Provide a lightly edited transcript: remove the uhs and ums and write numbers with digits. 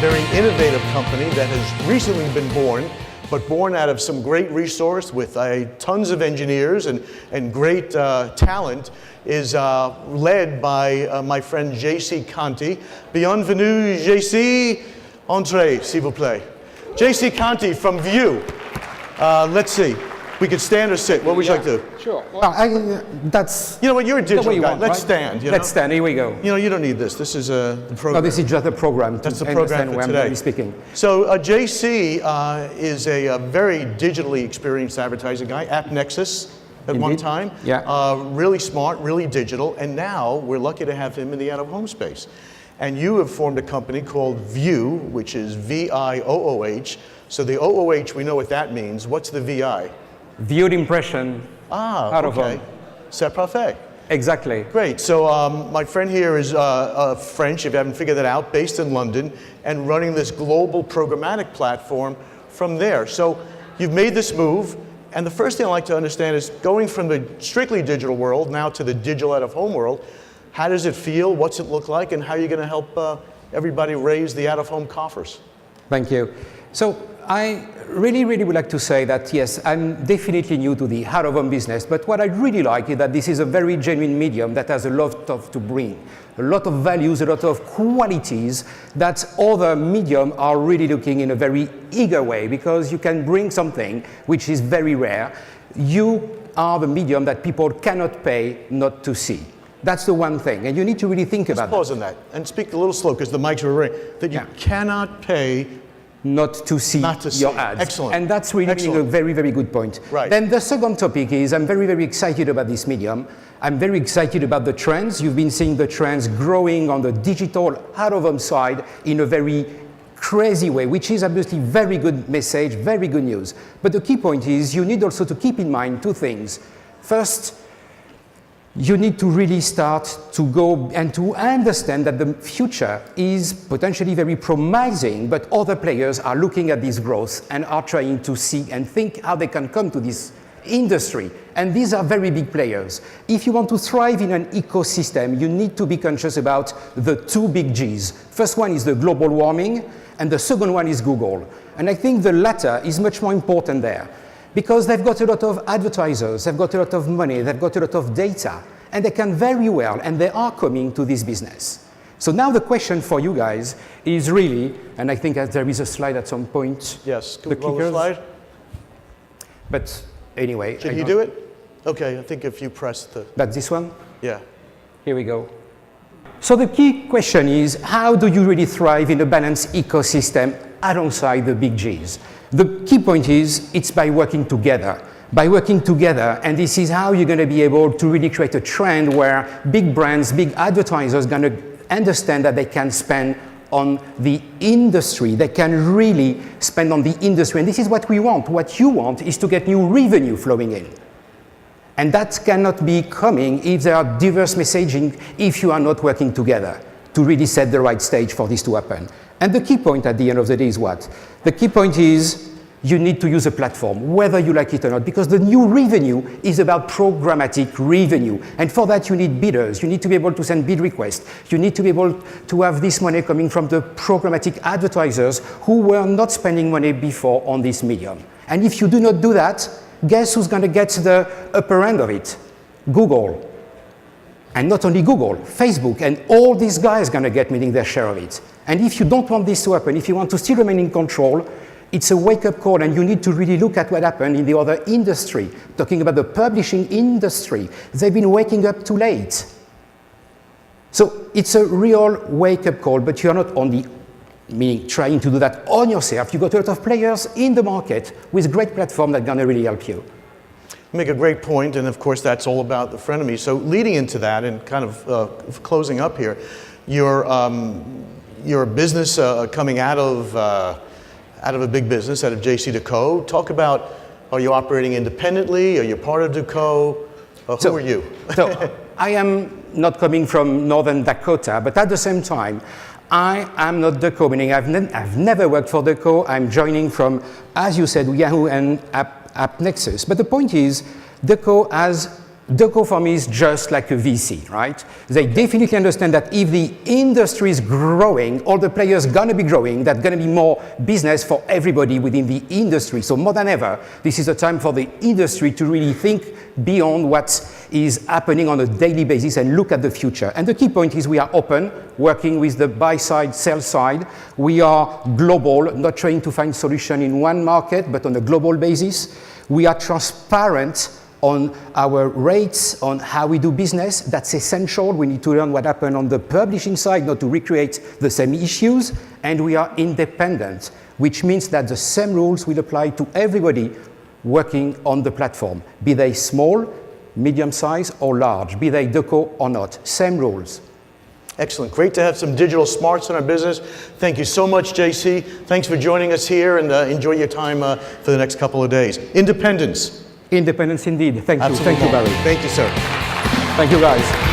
very innovative company that has recently been born, but born out of some great resource with tons of engineers and great talent, is led by my friend JC Conti. Bienvenue, JC. Entrez, s'il vous plaît. JC Conti from VIOOH. Let's see. We could stand or sit. What would you like to do? Sure. Well, that's... You know what? You're a digital guy. Want, Let's right? stand. You Let's know? stand. Here we go. You know, you don't need this. This is the program. No, this is just a program. That's the program for today. I'm speaking. So JC is a very digitally experienced advertising guy. AppNexus at Indeed. one time. Yeah. Really smart, really digital, and now we're lucky to have him in the out-of-home space. And you have formed a company called VIOOH, which is VIOOH. So the OOH, we know what that means. What's the VI? Viewed impression. Out of home. C'est parfait. Exactly. Great. So my friend here is French, if you haven't figured that out, based in London, and running this global programmatic platform from there. So you've made this move, and the first thing I'd like to understand is going from the strictly digital world now to the digital out-of-home world. How does it feel? What's it look like? And how are you going to help everybody raise the out-of-home coffers? Thank you. So I really would like to say that, yes, I'm definitely new to the out-of-home business, but what I really like is that this is a very genuine medium that has a lot to bring, a lot of values, a lot of qualities that other medium are really looking in a very eager way, because you can bring something which is very rare. You are the medium that people cannot pay not to see. That's the one thing, and you need to really think about that. Pause on that, and speak a little slow, because the mics are ringing, that you cannot pay not to see your ads. Excellent. And that's really a very good point. Right. Then the second topic is I'm very excited about this medium. I'm very excited about the trends. You've been seeing the trends growing on the digital out-of-home side in a very crazy way, which is obviously very good message, very good news. But the key point is you need also to keep in mind two things. First, you need to really start to go and to understand that the future is potentially very promising, but other players are looking at this growth and are trying to see and think how they can come to this industry. And these are very big players. If you want to thrive in an ecosystem, you need to be conscious about the two big Gs. First one is the global warming, and the second one is Google. And I think the latter is much more important there, because they've got a lot of advertisers, they've got a lot of money, they've got a lot of data, and they can very well, and they are coming to this business. So now the question for you guys is really, and I think that there is a slide at some point. Yes, the clickers. Slide. But anyway. Should he do it? Okay, I think if you press the... That's this one? Yeah. Here we go. So the key question is, how do you really thrive in a balanced ecosystem alongside the big Gs? The key point is, it's by working together. By working together, and this is how you're going to be able to really create a trend where big brands, big advertisers are going to understand that they can spend on the industry. They can really spend on the industry. And this is what we want. What you want is to get new revenue flowing in. And that cannot be coming if there are diverse messaging, if you are not working together to really set the right stage for this to happen. And the key point at the end of the day is what? The key point is you need to use a platform, whether you like it or not, because the new revenue is about programmatic revenue. And for that, you need bidders. You need to be able to send bid requests. You need to be able to have this money coming from the programmatic advertisers who were not spending money before on this medium. And if you do not do that, guess who's going to get the upper end of it? Google. And not only Google, Facebook, and all these guys are going to get meeting their share of it. And if you don't want this to happen, if you want to still remain in control, it's a wake-up call, and you need to really look at what happened in the other industry. Talking about the publishing industry, they've been waking up too late. So it's a real wake-up call, but you're not only trying to do that on yourself. You've got a lot of players in the market with great platforms that are going to really help you. You make a great point, and of course that's all about the frenemy. So leading into that and kind of closing up here, your business coming out of a big business, out of JC&Co. Talk about, are you operating independently? Are you part of Deco? Who are you? So I am not coming from Northern Dakota, but at the same time, I am not Deco, meaning I've never worked for Deco. I'm joining from, as you said, Yahoo and AppNexus. But the point is, Deco has Deco for me is just like a VC, right? They definitely understand that if the industry is growing, all the players gonna be growing, that's gonna be more business for everybody within the industry. So more than ever, this is a time for the industry to really think beyond what is happening on a daily basis and look at the future. And the key point is we are open, working with the buy side, sell side. We are global, not trying to find solution in one market, but on a global basis. We are transparent on our rates, on how we do business. That's essential. We need to learn what happened on the publishing side, not to recreate the same issues. And we are independent, which means that the same rules will apply to everybody working on the platform, be they small, medium size, or large, be they Deco or not. Same rules. Excellent. Great to have some digital smarts in our business. Thank you so much, JC. Thanks for joining us here, and enjoy your time for the next couple of days. Independence. Independence indeed. Thank you. Absolutely. Thank you, Barry. Thank you, sir. Thank you, guys.